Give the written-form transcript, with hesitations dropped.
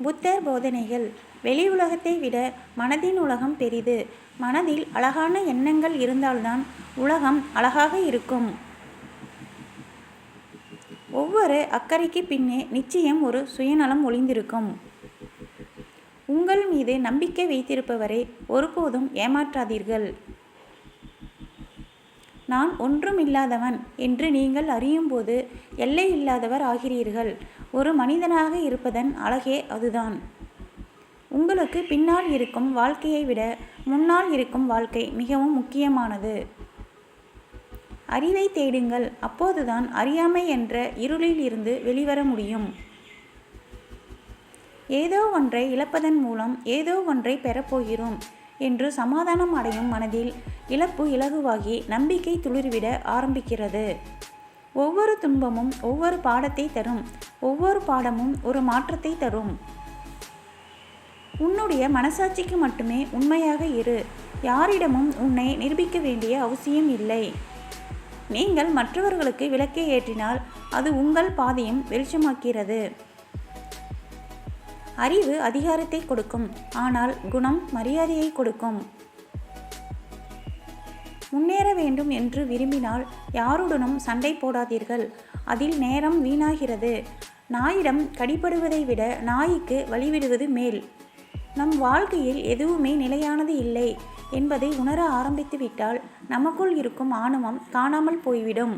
புத்தர் போதனைகள். வெளி உலகத்தை விட மனதின் உலகம் பெரிது. மனதில் அழகான எண்ணங்கள் இருந்தால்தான் உலகம் அழகாக இருக்கும். ஒவ்வொரு அக்கறைக்கு பின்னே நிச்சயம் ஒரு சுயநலம் ஒளிந்திருக்கும். உங்கள் மீது நம்பிக்கை வைத்திருப்பவரை ஒருபோதும் ஏமாற்றாதீர்கள். நான் ஒன்றுமில்லாதவன் என்று நீங்கள் அறியும்போது எல்லை இல்லாதவர் ஆகிறீர்கள். ஒரு மனிதனாக இருப்பதன் அழகே அதுதான். உங்களுக்கு பின்னால் இருக்கும் வாழ்க்கையை விட முன்னால் இருக்கும் வாழ்க்கை மிகவும் முக்கியமானது. அறிவை தேடுங்கள். அப்போதுதான் அறியாமை என்ற இருளில் இருந்து வெளிவர முடியும். ஏதோ ஒன்றை இழப்பதன் மூலம் ஏதோ ஒன்றை பெறப்போகிறோம் என்று சமாதானம் அடையும் மனதில் இழப்பு இலகுவாகி நம்பிக்கை துளிர்விட ஆரம்பிக்கிறது. ஒவ்வொரு துன்பமும் ஒவ்வொரு பாடத்தை தரும். ஒவ்வொரு பாடமும் ஒரு மாற்றத்தை தரும். உன்னுடைய மனசாட்சிக்கு மட்டுமே உண்மையாக இரு. யாரிடமும் உன்னை நிரூபிக்க வேண்டிய அவசியம் இல்லை. நீங்கள் மற்றவர்களுக்கு விளக்கை ஏற்றினால் அது உங்கள் பாதையும் வெளிச்சமாக்கிறது. அறிவு அதிகாரத்தை கொடுக்கும், ஆனால் குணம் மரியாதையை கொடுக்கும். முன்னேற வேண்டும் என்று விரும்பினால் யாருடனும் சண்டை போடாதீர்கள். அதில் நேரம் வீணாகிறது. நாயிடம் கடிபடுவதை விட நாய்க்கு வழிவிடுவது மேல். நம் வாழ்க்கையில் எதுவுமே நிலையானது இல்லை என்பதை உணர ஆரம்பித்து விட்டால் நமக்குள் இருக்கும் ஆணவம் காணாமல் போய்விடும்.